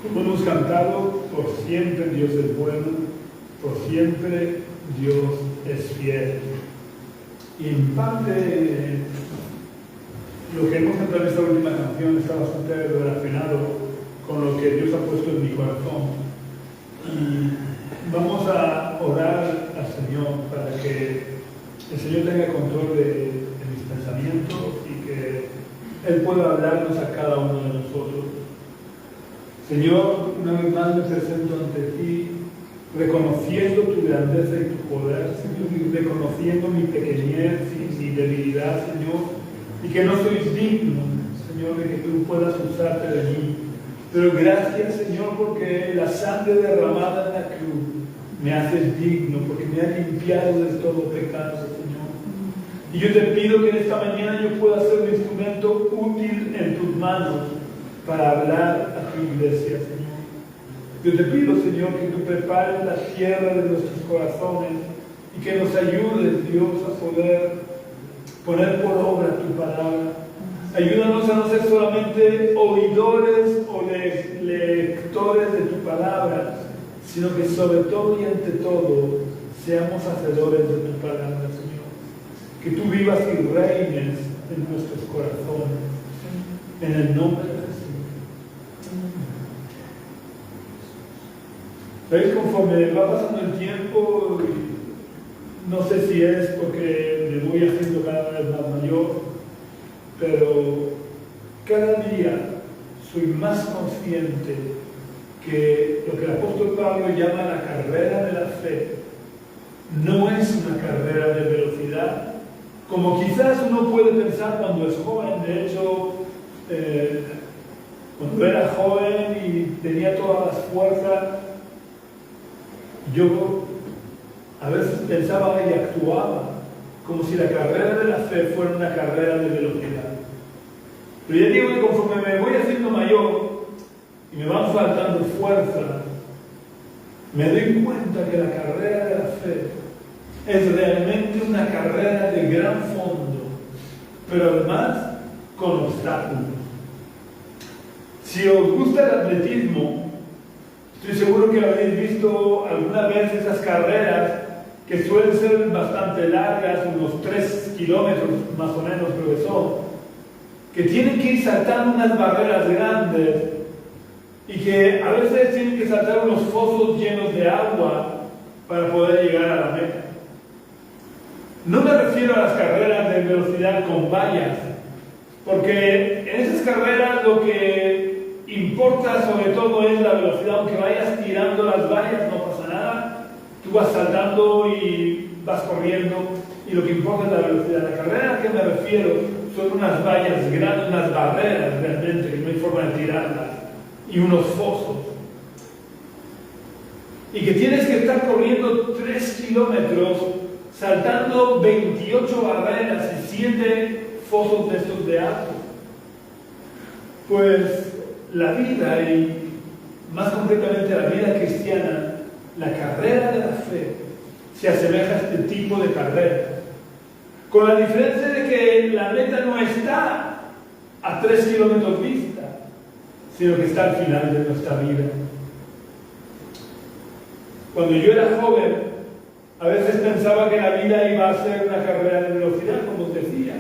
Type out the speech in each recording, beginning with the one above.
Como hemos cantado, por siempre Dios es bueno, por siempre Dios es fiel. Y en parte, lo que hemos cantado en esta última canción está bastante relacionado con lo que Dios ha puesto en mi corazón. Y vamos a orar al Señor para que el Señor tenga control de mis pensamientos y que Él pueda hablarnos a cada uno de nosotros. Señor, una vez más me presento ante ti, reconociendo tu grandeza y tu poder, Señor, y reconociendo mi pequeñez y mi debilidad, Señor, y que no soy digno, Señor, de que tú puedas usarte de mí. Pero gracias, Señor, porque la sangre derramada en la cruz me haces digno, porque me ha limpiado de todo pecado, Señor. Y yo te pido que en esta mañana yo pueda ser un instrumento útil en tus manos para hablar a tu iglesia, Señor. Yo te pido, Señor, que tú prepares la tierra de nuestros corazones y que nos ayudes, Dios, a poder poner por obra tu palabra. Ayúdanos a no ser solamente oidores o lectores de tu palabra, sino que sobre todo y ante todo seamos hacedores de tu palabra, Señor. Que tú vivas y reines en nuestros corazones. En el nombre de Jesús. ¿Veis? Conforme va pasando el tiempo, no sé si es porque me voy haciendo cada vez más mayor, pero cada día soy más consciente que lo que el apóstol Pablo llama la carrera de la fe no es una carrera de velocidad, como quizás uno puede pensar cuando es joven. De hecho, cuando era joven y tenía todas las fuerzas, yo a veces pensaba y actuaba como si la carrera de la fe fuera una carrera de velocidad. Pero ya digo que conforme me voy haciendo mayor y me van faltando fuerzas, me doy cuenta que la carrera de la fe es realmente una carrera de gran fondo, pero además con obstáculos. Si os gusta el atletismo, estoy seguro que habéis visto alguna vez esas carreras que suelen ser bastante largas, unos 3 kilómetros más o menos creo que son, que tienen que ir saltando unas barreras grandes y que a veces tienen que saltar unos fosos llenos de agua para poder llegar a la meta. No me refiero a las carreras de velocidad con vallas, porque en esas carreras lo que importa sobre todo es la velocidad. Aunque vayas tirando las vallas no pasa nada, tú vas saltando y vas corriendo, y lo que importa es la velocidad. La carrera a la que me refiero son unas vallas grandes, unas barreras realmente, que no hay forma de tirarlas, y unos fosos, y que tienes que estar corriendo 3 kilómetros, saltando 28 barreras y 7 fosos de estos de agua. Pues la vida, y más concretamente la vida cristiana, la carrera de la fe, se asemeja a este tipo de carrera, con la diferencia de que la meta no está a 3 kilómetros vista, sino que está al final de nuestra vida. Cuando yo era joven, a veces pensaba que la vida iba a ser una carrera de velocidad, como os decía,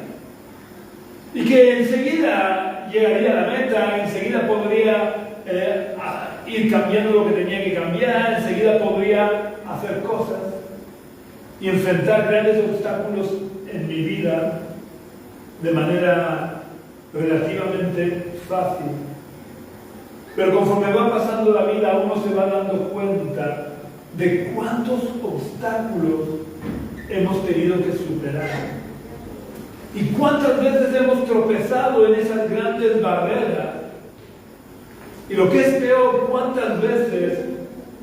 y que enseguida llegaría a la meta, enseguida podría ir cambiando lo que tenía que cambiar, enseguida podría hacer cosas y enfrentar grandes obstáculos en mi vida de manera relativamente fácil. Pero conforme va pasando la vida, uno se va dando cuenta de cuántos obstáculos hemos tenido que superar y cuántas veces hemos tropezado en esas grandes barreras, y lo que es peor, cuántas veces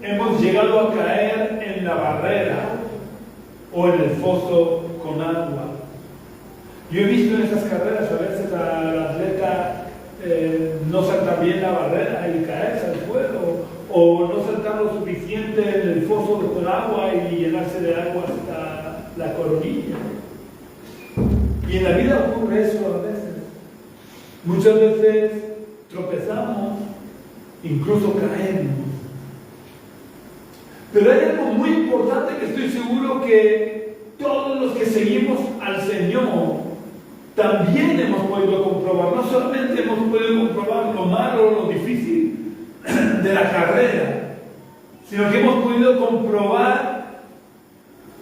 hemos llegado a caer en la barrera o en el foso con agua. Yo he visto en esas carreras a veces al atleta no saltar bien la barrera y caerse al suelo, o no saltar lo suficiente en el foso con agua y llenarse de agua hasta la coronilla. Y en la vida ocurre eso a veces. Muchas veces tropezamos incluso caemos. Pero hay algo muy importante que estoy seguro que todos los que seguimos al Señor también hemos podido comprobar. No solamente hemos podido comprobar lo malo, lo difícil de la carrera, sino que hemos podido comprobar,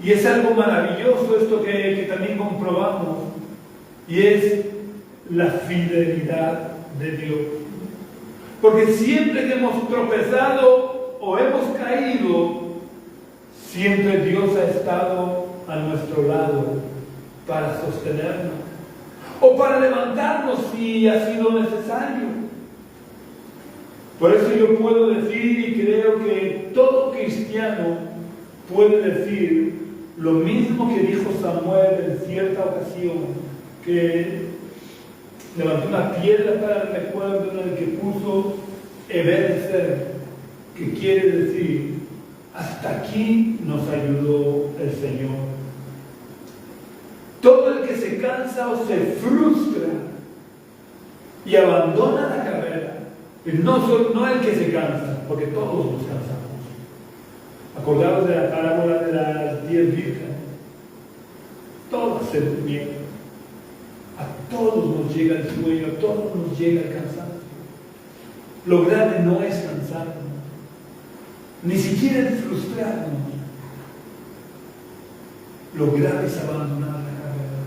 y es algo maravilloso esto que también comprobamos, y es la fidelidad de Dios. Porque siempre que hemos tropezado o hemos caído, siempre Dios ha estado a nuestro lado para sostenernos o para levantarnos si ha sido necesario. Por eso yo puedo decir, y creo que todo cristiano puede decir lo mismo que dijo Samuel en cierta ocasión, que levantó una piedra para el recuerdo en el que puso Ebenezer, que quiere decir, hasta aquí nos ayudó el Señor. Todo el que se cansa o se frustra y abandona la carrera, no el que se cansa, porque todos nos cansamos. Acordaos de la parábola de las 10 vírgenes. Todas se durmieron. A todos nos llega el sueño, a todos nos llega el cansancio. Lo grave no es cansarnos, ni siquiera el frustrarnos. Lo grave es abandonar la carrera.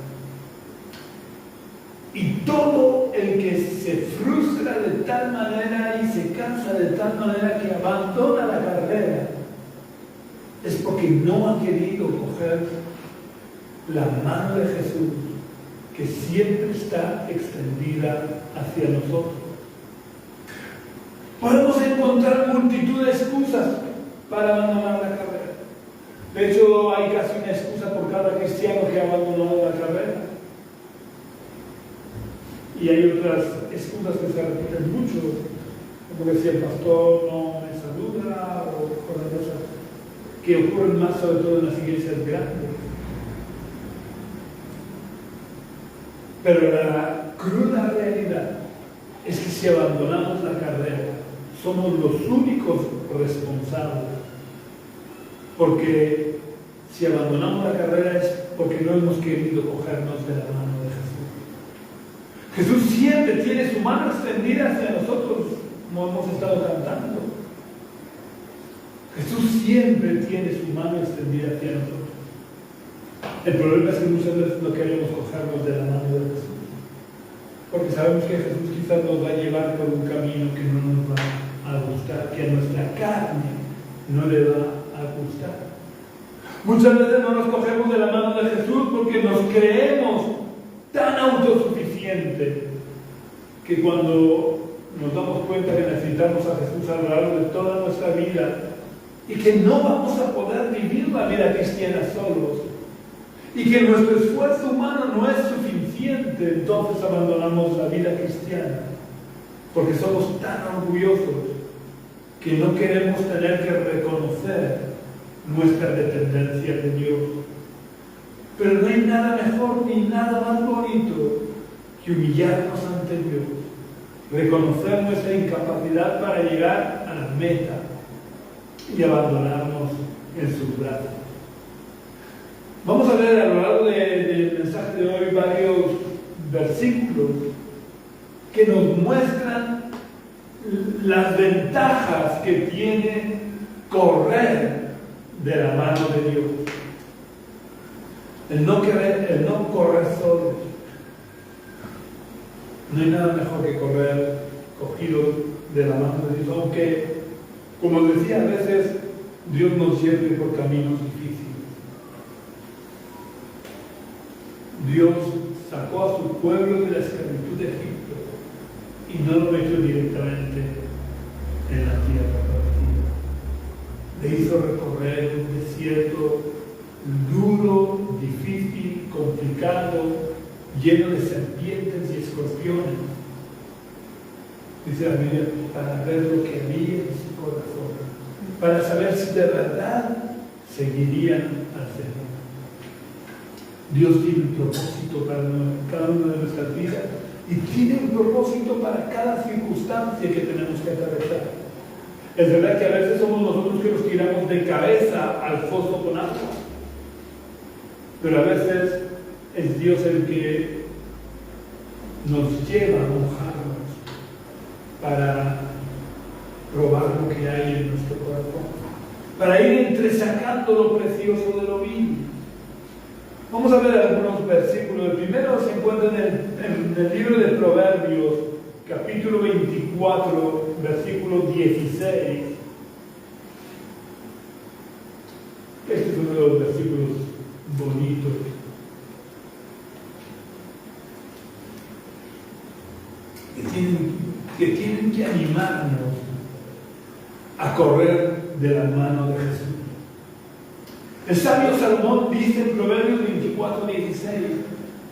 Y todo el que se frustra de tal manera y se cansa de tal manera que abandona la carrera es porque no ha querido coger la mano de Jesús, que siempre está extendida hacia nosotros. Podemos encontrar multitud de excusas para abandonar la carrera. De hecho, hay casi una excusa por cada cristiano que ha abandonado la carrera. Y hay otras excusas que se repiten mucho, como que si el pastor no me saluda, o cosas que ocurren más sobre todo en las iglesias grandes. Pero la cruda realidad es que si abandonamos la carrera, somos los únicos responsables. Porque si abandonamos la carrera es porque no hemos querido cogernos de la mano de Jesús. Jesús siempre tiene su mano extendida hacia nosotros, como hemos estado cantando. Jesús siempre tiene su mano extendida hacia nosotros. El problema es que muchas veces no queremos cogernos de la mano de Jesús, porque sabemos que Jesús quizás nos va a llevar por un camino que no nos va a gustar, que a nuestra carne no le va a gustar. Muchas veces no nos cogemos de la mano de Jesús porque nos creemos tan autosuficientes que cuando nos damos cuenta que necesitamos a Jesús a lo largo de toda nuestra vida y que no vamos a poder vivir la vida cristiana solos, y que nuestro esfuerzo humano no es suficiente, entonces abandonamos la vida cristiana, porque somos tan orgullosos que no queremos tener que reconocer nuestra dependencia de Dios. Pero no hay nada mejor ni nada más bonito que humillarnos ante Dios, reconocer nuestra incapacidad para llegar a la meta y abandonarnos en sus brazos. Vamos a ver a lo largo del mensaje de hoy varios versículos que nos muestran las ventajas que tiene correr de la mano de Dios. El no correr solo. No hay nada mejor que correr cogidos de la mano de Dios, aunque, como decía, a veces Dios nos lleve por caminos difíciles. Dios sacó a su pueblo de la esclavitud de Egipto y no lo metió directamente en la tierra prometida. Le hizo recorrer un desierto duro, difícil, complicado, lleno de serpientes y escorpiones. Dice la Biblia, para ver lo que había en su corazón, para saber si de verdad seguirían al Señor. Dios tiene un propósito para cada una de nuestras vidas y tiene un propósito para cada circunstancia que tenemos que atravesar. Es verdad que a veces somos nosotros que nos tiramos de cabeza al foso con agua, pero a veces es Dios el que nos lleva a mojarnos para probar lo que hay en nuestro corazón, para ir entresacando lo precioso de lo vil. Vamos a ver algunos versículos. El primero se encuentra en el libro de Proverbios, capítulo 24, versículo 16. Este es uno de los versículos bonitos. Que tienen que animarnos a correr de la mano de Jesús. El sabio Salomón dice en Proverbios 24, 16: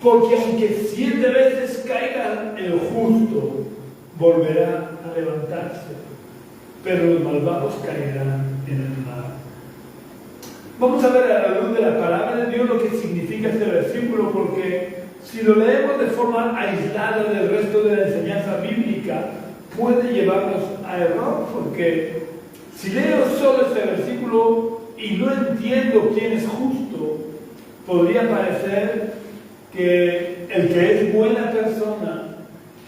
porque aunque 7 veces caiga el justo, volverá a levantarse, pero los malvados caerán en el mar. Vamos a ver a la luz de la palabra de Dios lo que significa este versículo, porque si lo leemos de forma aislada del resto de la enseñanza bíblica, puede llevarnos a error, porque si leo solo este versículo y no entiendo quién es justo, podría parecer que el que es buena persona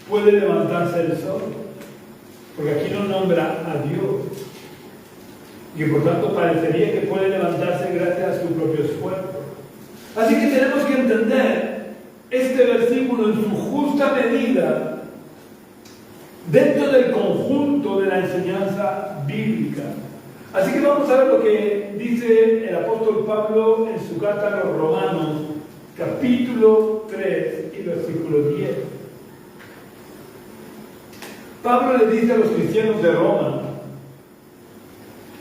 puede levantarse del sol, porque aquí no nombra a Dios, y por tanto parecería que puede levantarse gracias a su propio esfuerzo. Así que tenemos que entender este versículo en su justa medida dentro del conjunto de la enseñanza bíblica. Así que vamos a ver lo que dice el apóstol Pablo en su carta a los Romanos, capítulo 3 y versículo 10. Pablo le dice a los cristianos de Roma: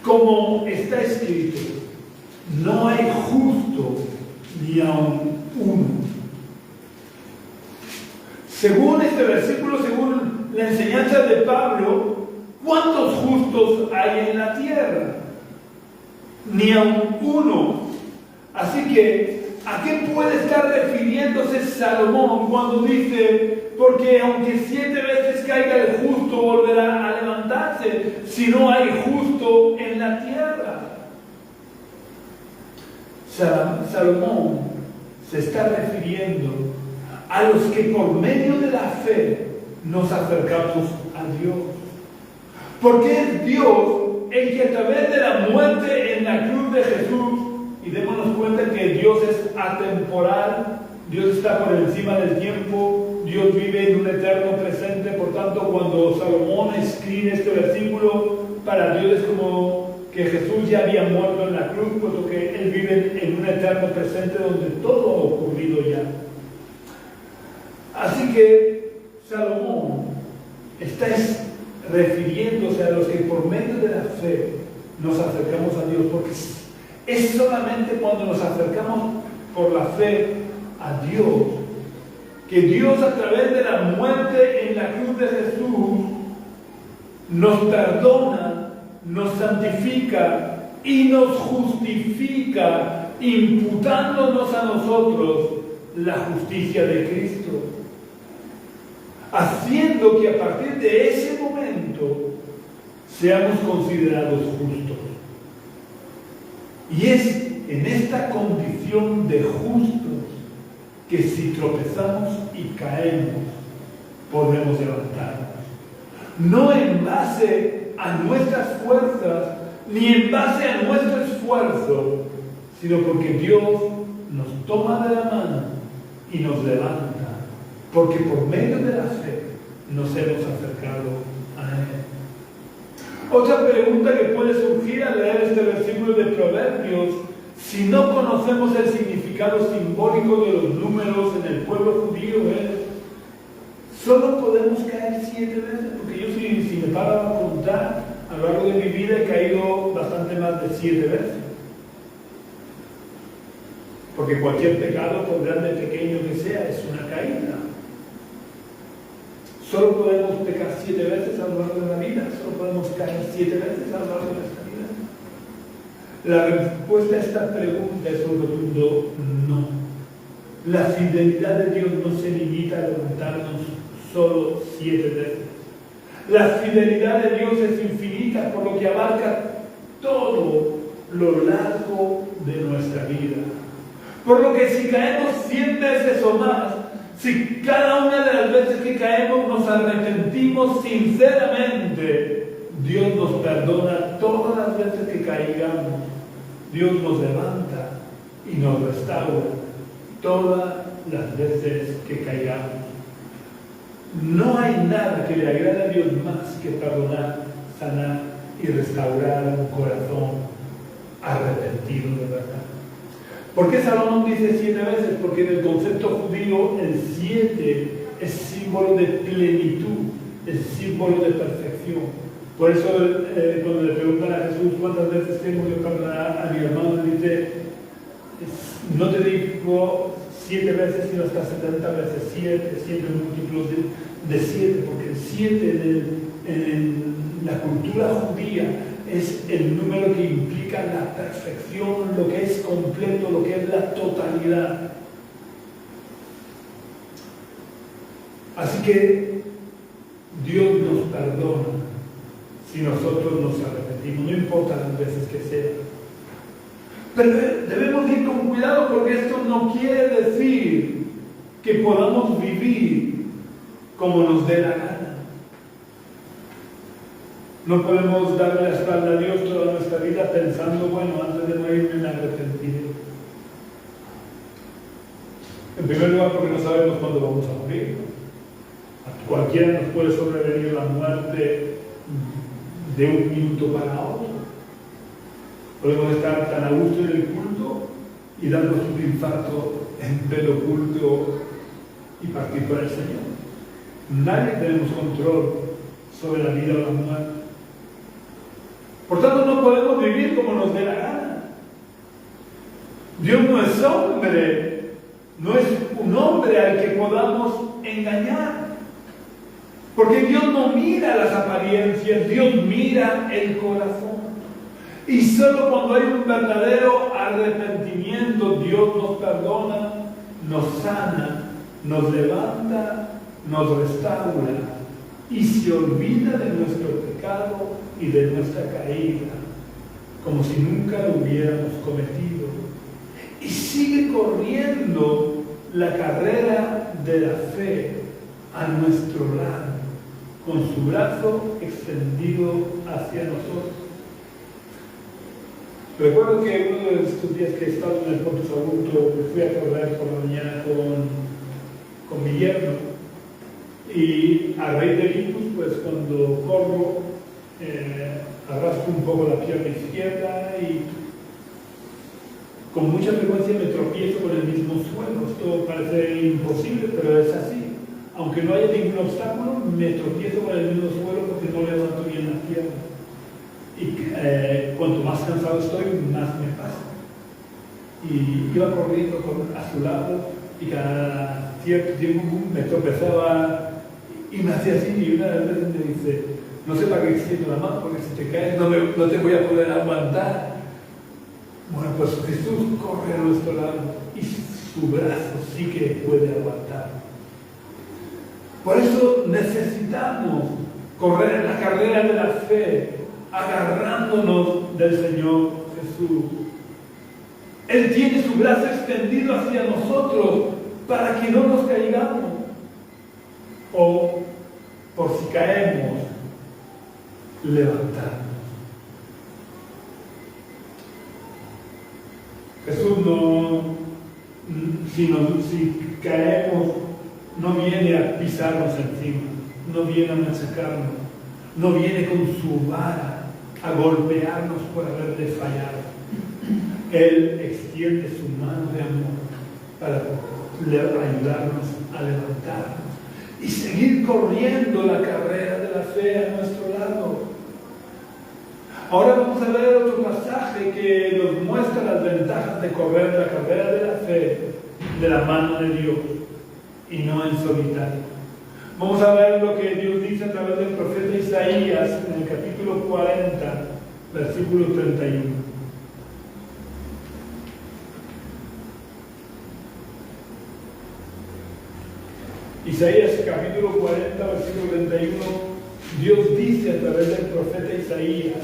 como está escrito, no hay justo ni aun uno. Según este versículo, según la enseñanza de Pablo, ¿cuántos justos hay en la tierra? Ni aun uno. Así que, ¿a qué puede estar refiriéndose Salomón cuando dice: porque aunque 7 veces caiga el justo, volverá a levantarse, si no hay justo en la tierra? Salomón se está refiriendo a los que por medio de la fe nos acercamos a Dios. Porque es Dios el que a través de la muerte en la cruz de Jesús, y démonos cuenta que Dios es atemporal, Dios está por encima del tiempo, Dios vive en un eterno presente. Por tanto, cuando Salomón escribe este versículo, para Dios es como que Jesús ya había muerto en la cruz, puesto que Él vive en un eterno presente donde todo ha ocurrido ya. Así que Salomón está refiriéndose a los que por medio de la fe nos acercamos a Dios, porque es solamente cuando nos acercamos por la fe a Dios que Dios, a través de la muerte en la cruz de Jesús, nos perdona, nos santifica y nos justifica, imputándonos a nosotros la justicia de Cristo, haciendo que a partir de ese momento seamos considerados justos. Y es en esta condición de justos que si tropezamos y caemos, podemos levantarnos. No en base a nuestras fuerzas, ni en base a nuestro esfuerzo, sino porque Dios nos toma de la mano y nos levanta, porque por medio de la fe nos hemos acercado a Él. Otra pregunta que puede surgir al leer este versículo de Proverbios: si no conocemos el significado simbólico de los números en el pueblo judío, solo podemos caer 7 veces, porque yo si me paro a contar, a lo largo de mi vida he caído bastante más de 7 veces. Porque cualquier pecado, por grande o pequeño que sea, es una caída. Solo podemos pecar 7 veces a lo largo de la vida, solo podemos caer 7 veces a lo largo de nuestra vida. La respuesta a esta pregunta es un rotundo no. La fidelidad de Dios no se limita a levantarnos solo 7 veces. La fidelidad de Dios es infinita, por lo que lo largo de nuestra vida. Por lo que si caemos 100 veces o más, si cada una de las veces que caemos nos arrepentimos sinceramente, Dios nos perdona todas las veces que caigamos. Dios nos levanta y nos restaura todas las veces que caigamos. No hay nada que le agrade a Dios más que perdonar, sanar y restaurar un corazón arrepentido de verdad. ¿Por qué Salomón dice 7 veces? Porque en el concepto judío el 7 es símbolo de plenitud, es símbolo de perfección. Por eso cuando le preguntan a Jesús cuántas veces tengo que perdonar a mi hermano, dice, no te digo 7 veces, sino hasta 70 veces, 7 múltiplos de 7, porque el 7 en la cultura judía es el número que implica la perfección, lo que es completo, lo que es la totalidad. Así que Dios nos perdona si nosotros nos arrepentimos, no importa las veces que sea. Pero debemos ir con cuidado, porque esto no quiere decir que podamos vivir como nos dé la gana. No podemos darle la espalda a Dios toda nuestra vida pensando, bueno, antes de morirme me arrepentiré. En primer lugar, porque no sabemos cuándo vamos a morir. A cualquiera nos puede sobrevenir la muerte de un minuto para otro. Podemos estar tan a gusto en el culto y darnos un infarto en pleno culto y partir para el Señor. Nadie tenemos control sobre la vida o la muerte. Por tanto, no podemos vivir como nos dé la gana. Dios no es hombre, no es un hombre al que podamos engañar. Porque Dios no mira las apariencias, Dios mira el corazón. Y solo cuando hay un verdadero arrepentimiento, Dios nos perdona, nos sana, nos levanta, nos restaura y se olvida de nuestro pecado y de nuestra caída, como si nunca lo hubiéramos cometido. Y sigue corriendo la carrera de la fe a nuestro lado, con su brazo extendido hacia nosotros. Recuerdo que uno de estos días que he estado en el Puerto Sagunto, me fui a correr por la mañana con mi yerno, y a raíz del ictus, pues cuando corro, arrastro un poco la pierna izquierda y con mucha frecuencia me tropiezo con el mismo suelo. Esto parece imposible, pero es así. Aunque no haya ningún obstáculo, me tropiezo con el mismo suelo porque no levanto bien la pierna. Y cuanto más cansado estoy, más me pasa. Y iba corriendo a su lado y cada cierto tiempo me tropezaba y me hacía así, y una de las veces me dice, no sé para qué extiendo la mano, porque si te caes no te voy a poder aguantar. Bueno, pues Jesús corre a nuestro lado y su brazo sí que puede aguantar. Por eso necesitamos correr en la carrera de la fe, agarrándonos del Señor Jesús. Él tiene su brazo extendido hacia nosotros para que no nos caigamos. O, por si caemos, levantarnos. Jesús si caemos, no viene a pisarnos encima, no viene a machacarnos, no viene con su vara a golpearnos por haberle fallado. Él extiende su mano de amor para ayudarnos a levantarnos y seguir corriendo la carrera de la fe a nuestro lado. Ahora vamos a ver otro pasaje que nos muestra las ventajas de correr la carrera de la fe de la mano de Dios y no en solitario. Vamos a ver lo que Dios dice a través del profeta Isaías en el capítulo 40, versículo 31. Isaías capítulo 40, versículo 31, Dios dice a través del profeta Isaías: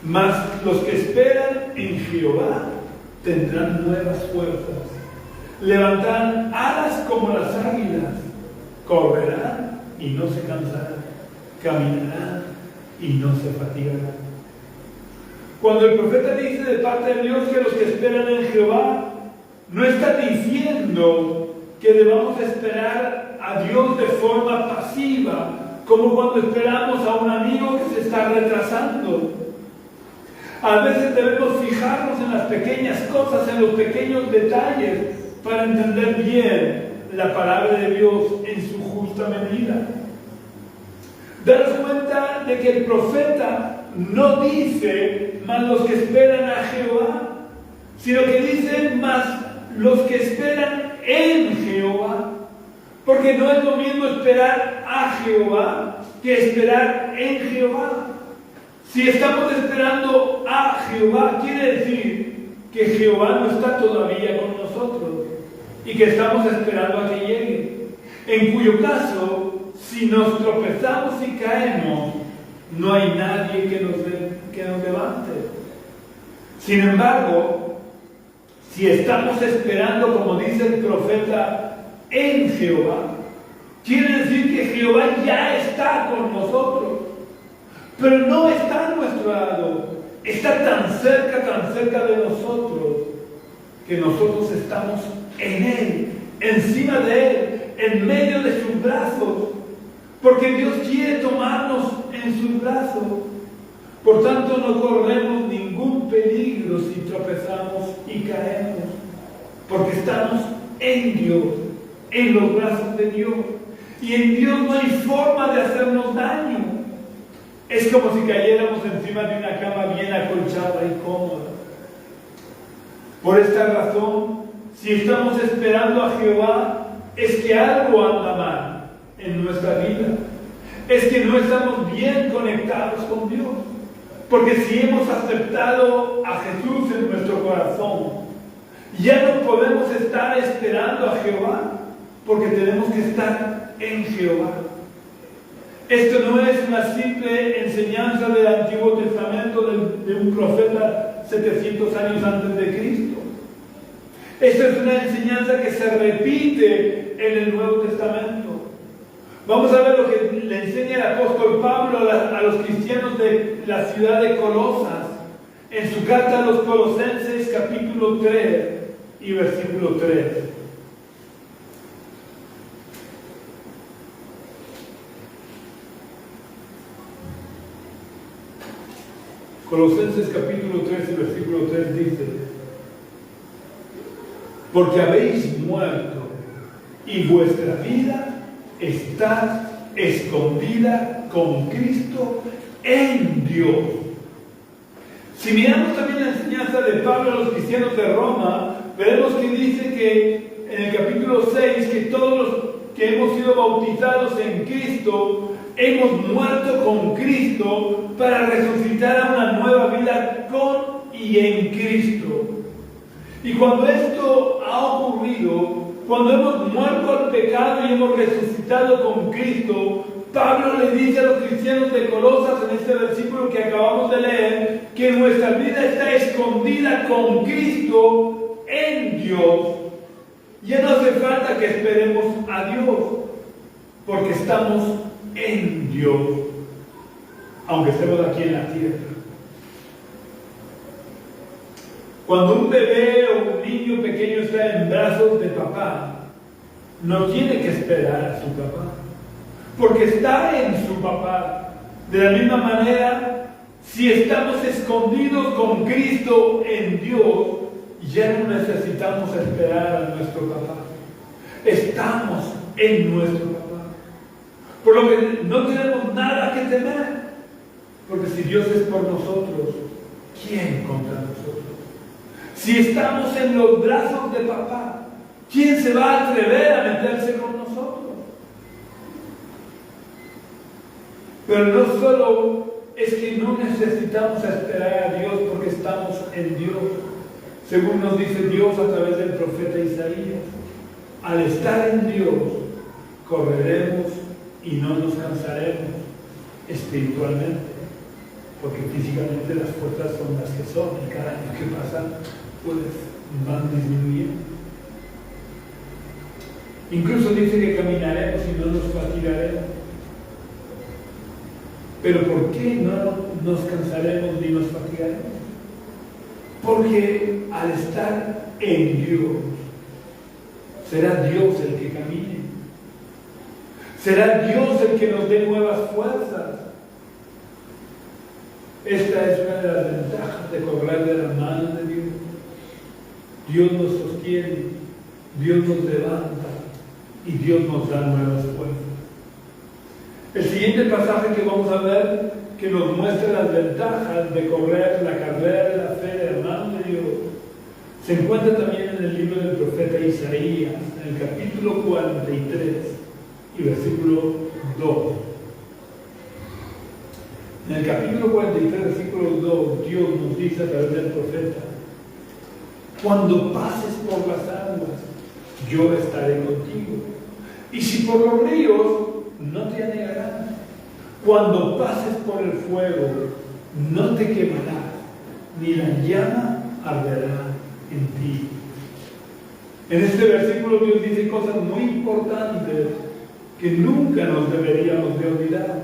Mas los que esperan en Jehová tendrán nuevas fuerzas, levantarán alas como las águilas, correrán y no se cansarán, caminarán y no se fatigarán. Cuando el profeta dice de parte de Dios que los que esperan en Jehová, no está diciendo que debamos esperar a Dios de forma pasiva, como cuando esperamos a un amigo que se está retrasando. A veces debemos fijarnos en las pequeñas cosas, en los pequeños detalles, para entender bien la palabra de Dios en su justa medida. Daros cuenta de que el profeta no dice más los que esperan a Jehová, sino que dice más los que esperan en Jehová. Porque no es lo mismo esperar a Jehová que esperar en Jehová. Si estamos esperando a Jehová, quiere decir que Jehová no está todavía con nosotros y que estamos esperando a que llegue. En cuyo caso, si nos tropezamos y caemos, no hay nadie que nos levante. Sin embargo, si estamos esperando, como dice el profeta, en Jehová, quiere decir que Jehová ya está con nosotros, pero no está a nuestro lado, está tan cerca de nosotros, que nosotros estamos en Él, encima de Él, en medio de sus brazos, porque Dios quiere tomarnos en sus brazos. Por tanto, no corremos ningún peligro si tropezamos y caemos, porque estamos en Dios, en los brazos de Dios, y en Dios no hay forma de hacernos daño. Es como si cayéramos encima de una cama bien acolchada y cómoda. Por esta razón, si estamos esperando a Jehová, es que algo anda mal en nuestra vida. Es que no estamos bien conectados con Dios. Porque si hemos aceptado a Jesús en nuestro corazón, ya no podemos estar esperando a Jehová, porque tenemos que estar en Jehová. Esto no es una simple enseñanza del Antiguo Testamento de un profeta 700 años antes de Cristo. Esta es una enseñanza que se repite en el Nuevo Testamento. Vamos a ver lo que le enseña el apóstol Pablo a los cristianos de la ciudad de Colosas, en su carta a los Colosenses, capítulo 3 y versículo 3. Colosenses capítulo 3 y versículo 3 dice: porque habéis muerto y vuestra vida está escondida con Cristo en Dios. Si miramos también la enseñanza de Pablo a los cristianos de Roma, veremos que dice que en el capítulo 6 que todos los que hemos sido bautizados en Cristo hemos muerto con Cristo para resucitar a una nueva vida con y en Cristo. Y cuando esto ha ocurrido, cuando hemos muerto al pecado y hemos resucitado con Cristo, Pablo le dice a los cristianos de Colosas en este versículo que acabamos de leer, que nuestra vida está escondida con Cristo en Dios. Ya no hace falta que esperemos a Dios, porque estamos en Dios, aunque estemos aquí en la tierra. Cuando un bebé o un niño pequeño está en brazos de papá, no tiene que esperar a su papá, porque está en su papá. De la misma manera, si estamos escondidos con Cristo en Dios, ya no necesitamos esperar a nuestro papá. Estamos en nuestro papá. Por lo que no tenemos nada que temer, porque si Dios es por nosotros, ¿quién contra nosotros? Si estamos en los brazos de papá, ¿quién se va a atrever a meterse con nosotros? Pero no solo es que no necesitamos esperar a Dios porque estamos en Dios, según nos dice Dios a través del profeta Isaías. Al estar en Dios, correremos y no nos cansaremos espiritualmente. porque físicamente las fuerzas son las que son, y cada año que pasa, pues van disminuyendo. Incluso dice que caminaremos y no nos fatigaremos. Pero ¿por qué no nos cansaremos ni nos fatigaremos? Porque al estar en Dios, será Dios el que camine. Será Dios el que nos dé nuevas fuerzas. Esta es una de las ventajas de correr de la mano de Dios. Dios nos sostiene, Dios nos levanta y Dios nos da nuevas fuerzas. El siguiente pasaje que vamos a ver, que nos muestra las ventajas de correr la carrera de la fe de la mano de Dios, se encuentra también en el libro del profeta Isaías, en el capítulo 43 y versículo 2. En el capítulo 43, versículo 2, Dios nos dice a través del profeta: cuando pases por las aguas, yo estaré contigo. Y si por los ríos, no te anegarán. Cuando pases por el fuego, no te quemarás, ni la llama arderá en ti. En este versículo Dios dice cosas muy importantes que nunca nos deberíamos de olvidar,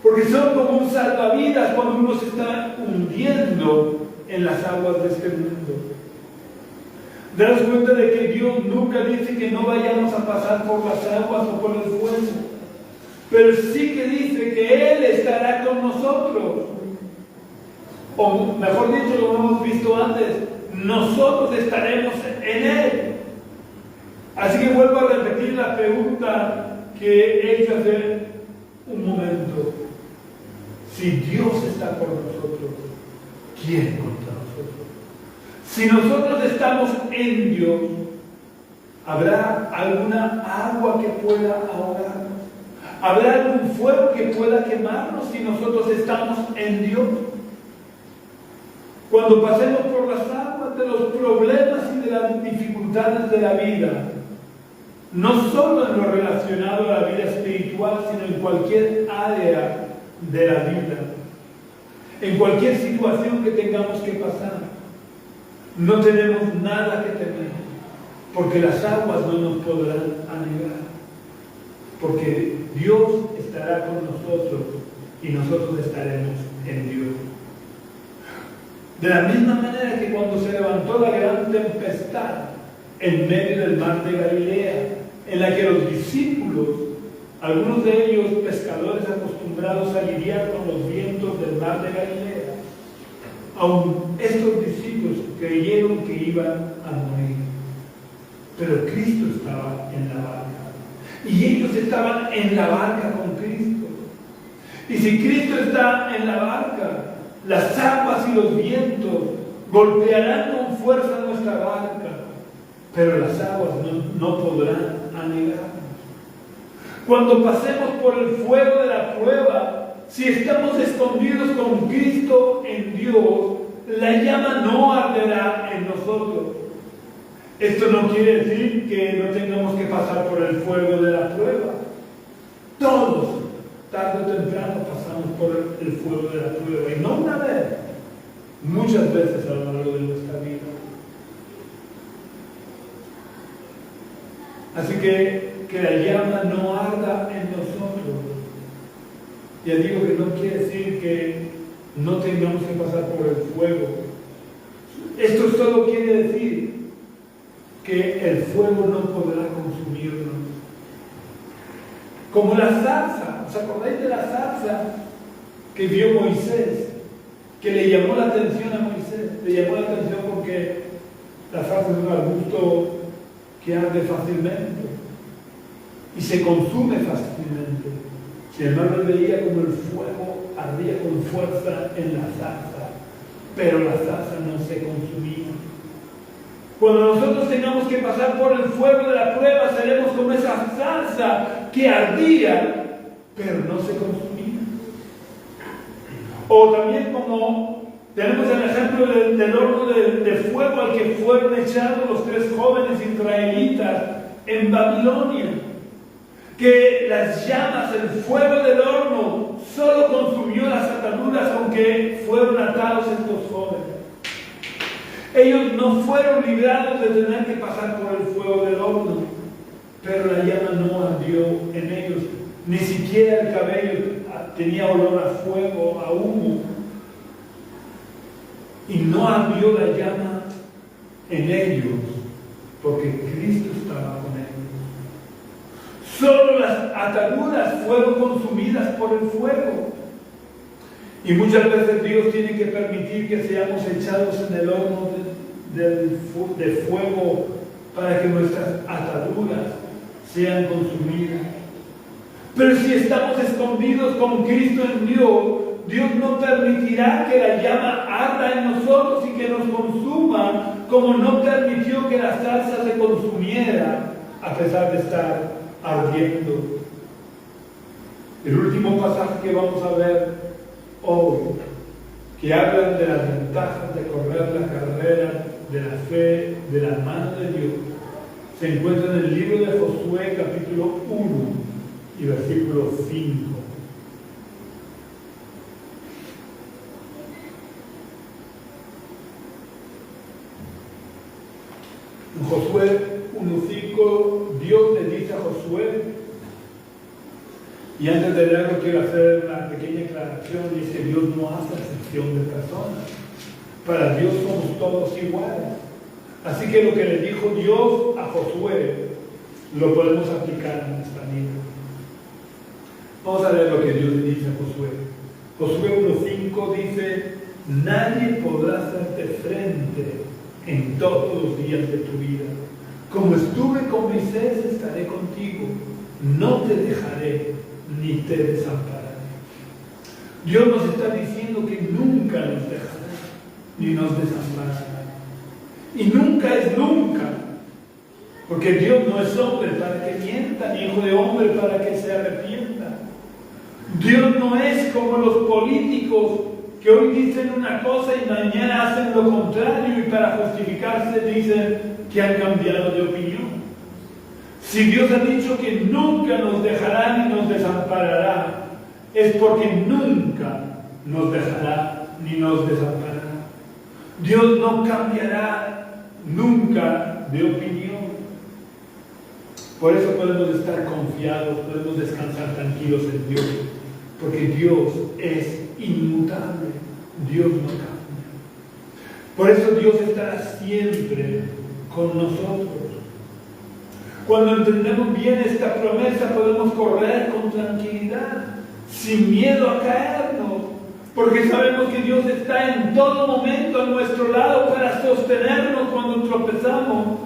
porque son como un salvavidas cuando uno se está hundiendo en las aguas de este mundo. Daros cuenta de que Dios nunca dice que no vayamos a pasar por las aguas o por el fuego, pero sí que dice que Él estará con nosotros. O mejor dicho, lo hemos visto antes, nosotros estaremos en Él. Así que vuelvo a repetir la pregunta que he hecho hace un momento. Si Dios está por nosotros, ¿quién contra nosotros? Si nosotros estamos en Dios, ¿habrá alguna agua que pueda ahogarnos? ¿Habrá algún fuego que pueda quemarnos si nosotros estamos en Dios? Cuando pasemos por las aguas de los problemas y de las dificultades de la vida, no solo en lo relacionado a la vida espiritual, sino en cualquier área de la vida, en cualquier situación que tengamos que pasar, no tenemos nada que temer, porque las aguas no nos podrán anegar, porque Dios estará con nosotros y nosotros estaremos en Dios. De la misma manera que cuando se levantó la gran tempestad en medio del mar de Galilea, en la que los discípulos, algunos de ellos pescadores acostumbrados a lidiar con los vientos del mar de Galilea, aun estos discípulos creyeron que iban a morir. Pero Cristo estaba en la barca. Y ellos estaban en la barca con Cristo. Y si Cristo está en la barca, las aguas y los vientos golpearán con fuerza nuestra barca, pero las aguas no podrán anegarnos. Cuando pasemos por el fuego de la prueba, si estamos escondidos con Cristo en Dios, la llama no arderá en nosotros. Esto no quiere decir que no tengamos que pasar por el fuego de la prueba. Todos, tarde o temprano, pasamos por el fuego de la prueba. Y no una vez, muchas veces a lo largo de nuestra vida. Así que la llama no arda en nosotros. Ya digo que no quiere decir que no tengamos que pasar por el fuego. Esto solo quiere decir que el fuego no podrá consumirnos. Como la zarza, ¿os acordáis de la zarza que vio Moisés? Que le llamó la atención a Moisés. Le llamó la atención porque la zarza es un arbusto que arde fácilmente y se consume fácilmente. Sin embargo, él veía como el fuego ardía con fuerza en la zarza, pero la zarza no se consumía. Cuando nosotros tengamos que pasar por el fuego de la prueba, seremos como esa zarza que ardía, pero no se consumía. O también como tenemos el ejemplo del horno de fuego al que fueron echados los 3 jóvenes israelitas en Babilonia. que las llamas, el fuego del horno, solo consumió las ataduras aunque fueron atados estos jóvenes. Ellos no fueron librados de tener que pasar por el fuego del horno, pero la llama no ardió en ellos. Ni siquiera el cabello tenía olor a fuego, a humo. Y no ardió la llama en ellos, porque Cristo estaba con ellos. Solo las ataduras fueron consumidas por el fuego. Y muchas veces Dios tiene que permitir que seamos echados en el horno de fuego para que nuestras ataduras sean consumidas. Pero si estamos escondidos con Cristo en Dios, Dios no permitirá que la llama arda en nosotros y que nos consuma, como no permitió que la salsa se consumiera a pesar de estar ardiendo. El último pasaje que vamos a ver hoy, que hablan de las ventajas de correr la carrera de la fe de la mano de Dios, se encuentra en el libro de Josué, capítulo 1 y versículo 5. En Josué 1:5, Dios le dice a Josué, y antes de leerlo quiero hacer una pequeña aclaración. Dice: Dios no hace excepción de personas. Para Dios somos todos iguales. Así que lo que le dijo Dios a Josué lo podemos aplicar en nuestra vida. Vamos a leer lo que Dios le dice a Josué. Josué 1:5 dice: nadie podrá hacerte frente en todos los días de tu vida. Como estuve con Moisés, estaré contigo. No te dejaré ni te desampararé. Dios nos está diciendo que nunca nos dejará ni nos desamparará. Y nunca es nunca. Porque Dios no es hombre para que mienta, ni hijo de hombre para que se arrepienta. Dios no es como los políticos que hoy dicen una cosa y mañana hacen lo contrario, y para justificarse dicen que han cambiado de opinión. Si Dios ha dicho que nunca nos dejará ni nos desamparará, es porque nunca nos dejará ni nos desamparará. Dios no cambiará nunca de opinión. Por eso podemos estar confiados, podemos descansar tranquilos en Dios, porque Dios es inmutable, Dios no cambia. Por eso Dios estará siempre con nosotros. Cuando entendemos bien esta promesa, podemos correr con tranquilidad, sin miedo a caernos, porque sabemos que Dios está en todo momento a nuestro lado para sostenernos cuando tropezamos,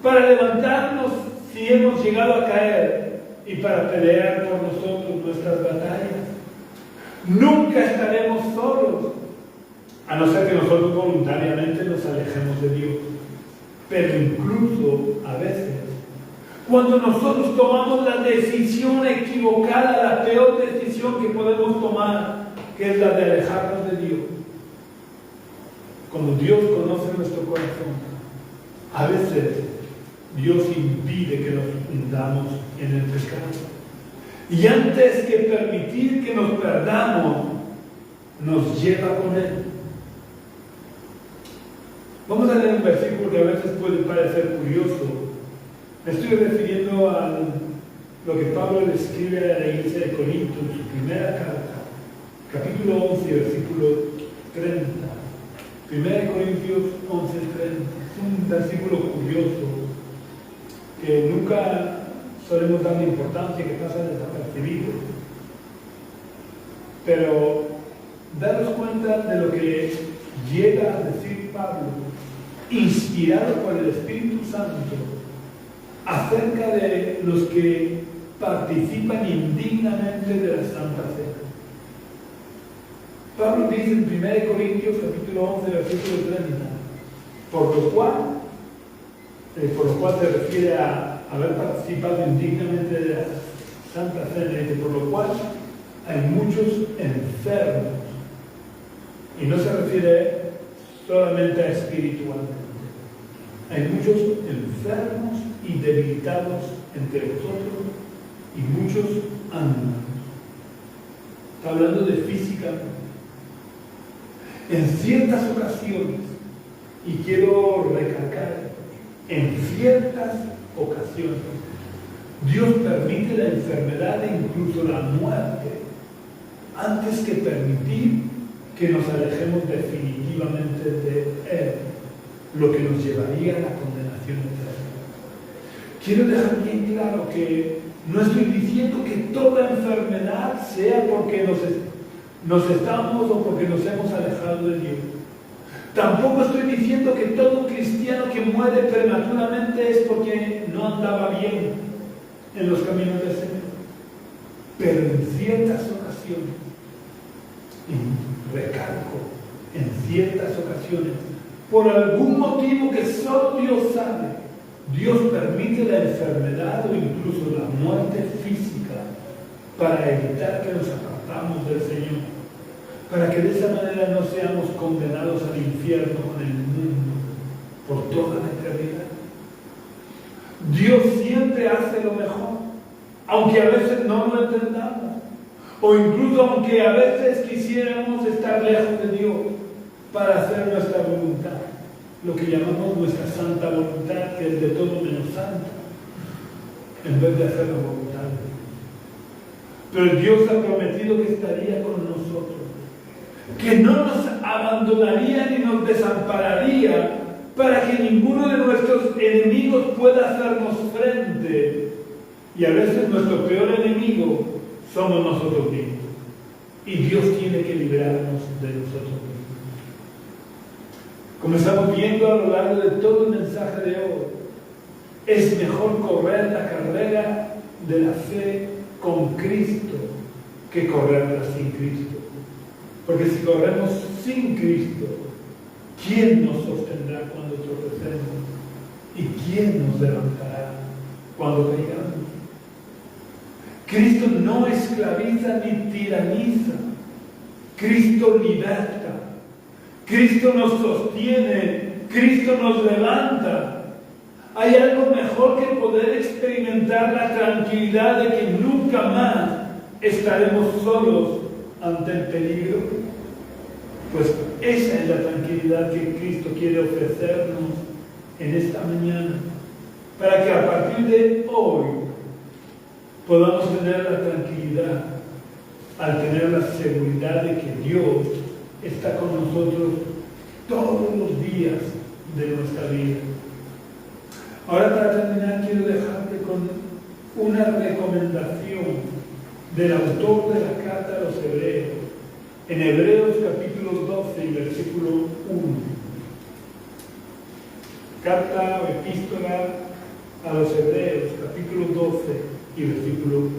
para levantarnos si hemos llegado a caer y para pelear por nosotros nuestras batallas. Nunca estaremos solos, a no ser que nosotros voluntariamente nos alejemos de Dios. Pero incluso a veces, cuando nosotros tomamos la decisión equivocada, la peor decisión que podemos tomar, que es la de alejarnos de Dios, como Dios conoce nuestro corazón, a veces Dios impide que nos hundamos en el pecado. Y antes que permitir que nos perdamos, nos lleva con Él. Vamos a leer un versículo que a veces puede parecer curioso. Me estoy refiriendo a lo que Pablo le escribe a la iglesia de Corinto en su primera carta, capítulo 11, versículo 30. 1 Corintios 11, 30. Es un versículo curioso que nunca solemos darle importancia, que pasa desapercibido. Pero daros cuenta de lo que llega a decir Pablo, inspirado por el Espíritu Santo, acerca de los que participan indignamente de la Santa Cena. Pablo dice en 1 Corintios capítulo 11, versículo 30, por lo cual se refiere a haber participado indignamente de la Santa Cena, y por lo cual hay muchos enfermos, y no se refiere solamente a espiritualmente. Hay muchos enfermos y debilitados entre vosotros, y muchos ánimos. Está hablando de física. En ciertas ocasiones, y quiero recalcar, en ciertas ocasiones, Dios permite la enfermedad e incluso la muerte antes que permitir que nos alejemos definitivamente de Él, lo que nos llevaría a la condenación eterna. Quiero dejar bien claro que no estoy diciendo que toda enfermedad sea porque nos estamos o porque nos hemos alejado de Dios. Tampoco estoy diciendo que todo cristiano que muere prematuramente es porque no andaba bien en los caminos del Señor. Pero en ciertas ocasiones, y recalco, en ciertas ocasiones, por algún motivo que solo Dios sabe, Dios permite la enfermedad o incluso la muerte física para evitar que nos apartamos del Señor, para que de esa manera no seamos condenados al infierno con el mundo por toda la eternidad. Dios siempre hace lo mejor, aunque a veces no lo entendamos, o incluso aunque a veces quisiéramos estar lejos de Dios para hacer nuestra voluntad, lo que llamamos nuestra santa voluntad, que es de todo menos santa, en vez de hacer la voluntad de Dios. Pero Dios ha prometido que estaría con nosotros, que no nos abandonaría ni nos desampararía para que ninguno de nuestros enemigos pueda hacernos frente. Y a veces nuestro peor enemigo somos nosotros mismos. Y Dios tiene que librarnos de nosotros mismos. Como estamos viendo a lo largo de todo el mensaje de hoy, es mejor correr la carrera de la fe con Cristo que correrla sin Cristo. Porque si corremos sin Cristo, ¿quién nos sostendrá cuando tropecemos? ¿Y quién nos levantará cuando caigamos? Cristo no esclaviza ni tiraniza. Cristo liberta. Cristo nos sostiene. Cristo nos levanta. ¿Hay algo mejor que poder experimentar la tranquilidad de que nunca más estaremos solos ante el peligro? Pues esa es la tranquilidad que Cristo quiere ofrecernos en esta mañana, para que a partir de hoy podamos tener la tranquilidad al tener la seguridad de que Dios está con nosotros todos los días de nuestra vida. Ahora, para terminar, quiero dejarte con una recomendación del autor de la carta a los Hebreos, en Hebreos capítulo 12 y versículo 1. Carta o epístola a los Hebreos, capítulo 12 y versículo 1.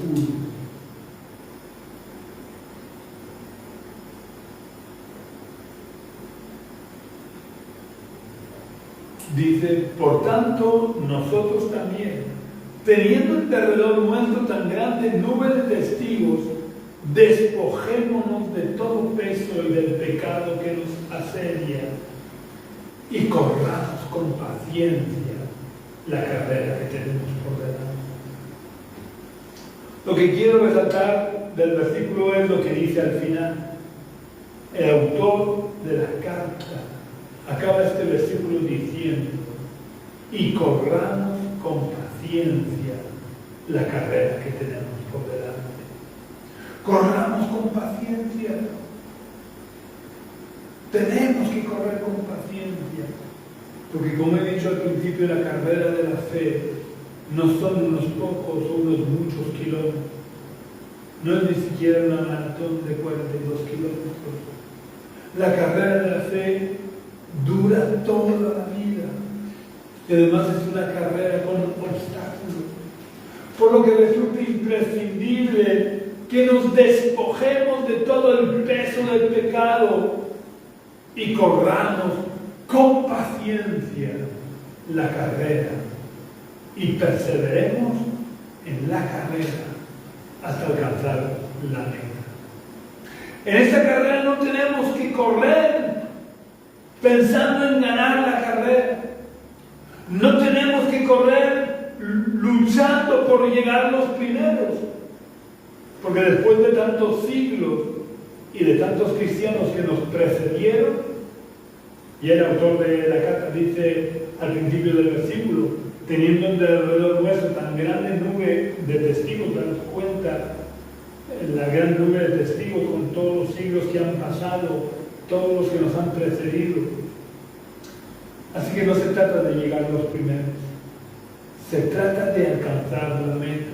Dice: por tanto, nosotros también, teniendo en derredor nuestro tan grande nube de testigos, despojémonos de todo peso y del pecado que nos asedia, y corramos con paciencia la carrera que tenemos por delante. Lo que quiero resaltar del versículo es lo que dice al final. El autor de la carta acaba este versículo diciendo: y corramos con paciencia la carrera que tenemos por delante. Corramos con paciencia. Tenemos que correr con paciencia, porque como he dicho al principio, la carrera de la fe no son unos pocos o unos muchos kilómetros. No es ni siquiera una maratón de 42 kilómetros. La carrera de la fe dura toda la vida, y además es una carrera con obstáculos, por lo que resulta imprescindible que nos despojemos de todo el peso del pecado y corramos con paciencia la carrera y perseveremos en la carrera hasta alcanzar la meta. En esta carrera no tenemos que correr pensando en ganar la carrera. No tenemos que correr luchando por llegar los primeros. Porque después de tantos siglos y de tantos cristianos que nos precedieron, y el autor de la carta dice al principio del versículo, teniendo alrededor nuestro tan grande nube de testigos, danos cuenta, la gran nube de testigos con todos los siglos que han pasado, todos los que nos han precedido. Así que no se trata de llegar a los primeros, se trata de alcanzar la meta.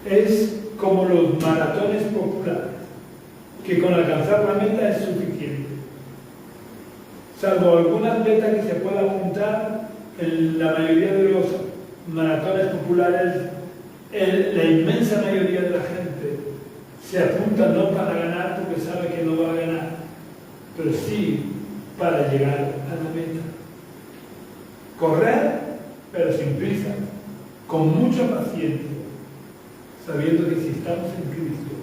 Es como los maratones populares, que con alcanzar la meta es suficiente. Salvo algún atleta que se pueda apuntar, en la mayoría de los maratones populares, la inmensa mayoría de la gente se apunta no para ganar porque sabe que no va a ganar, pero sí para llegar a la meta. Correr, pero sin prisa, con mucha paciencia, sabiendo que si estamos en Cristo,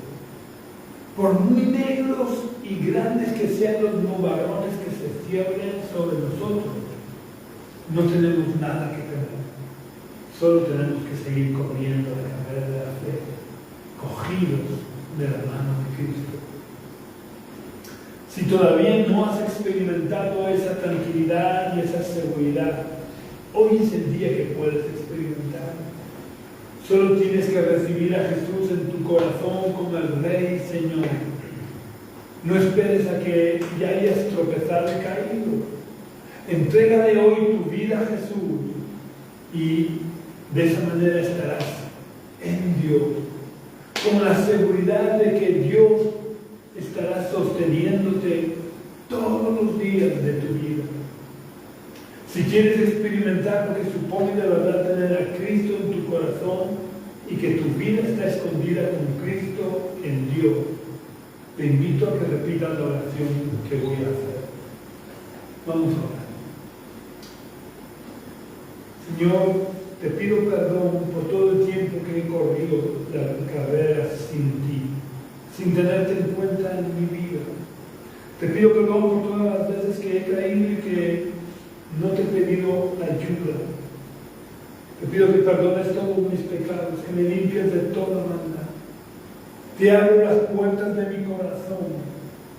por muy negros y grandes que sean los nubarrones que se cierren sobre nosotros, no tenemos nada que temer. Solo tenemos que seguir corriendo la carrera de la fe, cogidos de la mano de Cristo. Si todavía no has experimentado esa tranquilidad y esa seguridad, hoy es el día que puedes experimentar. Solo tienes que recibir a Jesús en tu corazón como el Rey y Señor. No esperes a que ya hayas tropezado y caído. Entrégale hoy tu vida a Jesús y de esa manera estarás en Dios, con la seguridad de que Dios estará sosteniéndote todos los días de tu vida. Si quieres experimentar lo que supone de verdad tener a Cristo en tu corazón y que tu vida está escondida con Cristo en Dios, te invito a que repitas la oración que voy a hacer. Vamos a orar. Señor, te pido perdón por todo el tiempo que he corrido la carrera sin ti, sin tenerte en cuenta en mi vida. Te pido perdón por todas las veces que he caído y que no te he pedido ayuda. Te pido que perdones todos mis pecados, que me limpies de toda maldad. Te abro las puertas de mi corazón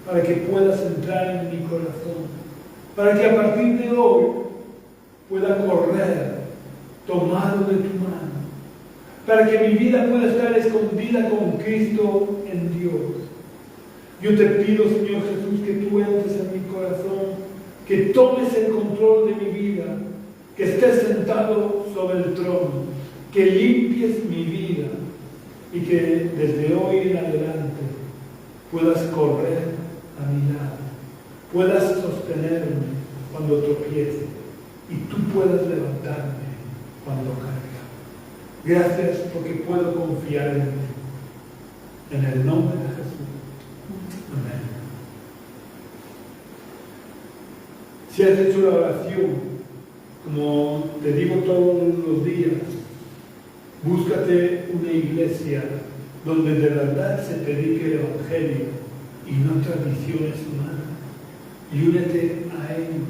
para que puedas entrar en mi corazón, para que a partir de hoy pueda correr tomado de tu mano, para que mi vida pueda estar escondida con Cristo en Dios. Yo te pido, Señor Jesús, que tú entres en mi corazón, que tomes el control de mi vida, que estés sentado sobre el trono, que limpies mi vida y que desde hoy en adelante puedas correr a mi lado, puedas sostenerme cuando tropiece y tú puedas levantarme cuando caiga. Gracias porque puedo confiar en ti. En el nombre de Jesús. Amén. Si has hecho la oración, como te digo todos los días, búscate una iglesia donde de verdad se predique el Evangelio y no tradiciones humanas, y únete a ellos.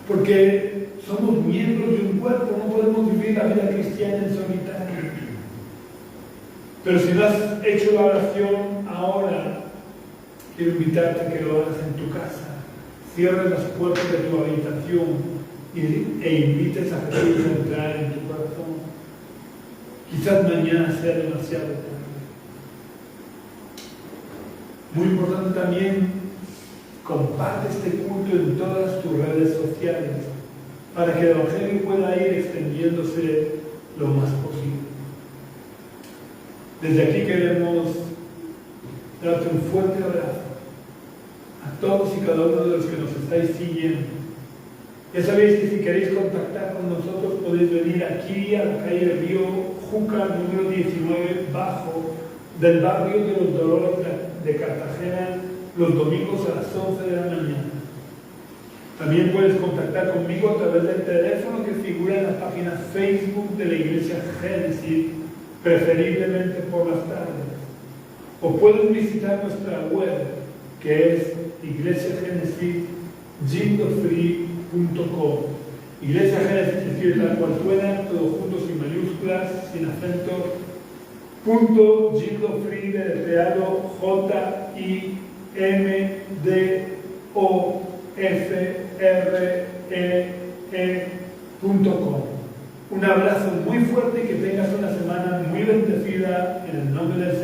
Porque somos miembros de un cuerpo, no podemos vivir la vida cristiana en solitario. Pero si no has hecho la oración ahora, quiero invitarte a que lo hagas en tu casa. Cierres las puertas de tu habitación e invites a Jesús a entrar en tu corazón. Quizás mañana sea demasiado tarde. Muy importante también, comparte este culto en todas tus redes sociales para que el Evangelio pueda ir extendiéndose lo más posible. Desde aquí queremos darte un fuerte abrazo a todos y cada uno de los que nos estáis siguiendo. Ya sabéis que si queréis contactar con nosotros podéis venir aquí a la calle Río Júcar, número 19, bajo del barrio de los Dolores de Cartagena, los domingos a las 11 de la mañana. También puedes contactar conmigo a través del teléfono que figura en la página Facebook de la Iglesia Génesis, preferiblemente por las tardes. O puedes visitar nuestra web, que es iglesiagenesis.com, Iglesia Génesis escribe tal cual suena, todo junto, sin mayúsculas, sin acentos, punto, Gildo Free, deletreado, JIMDOFREE.com. Un abrazo muy fuerte y que tengas una semana muy bendecida en el nombre del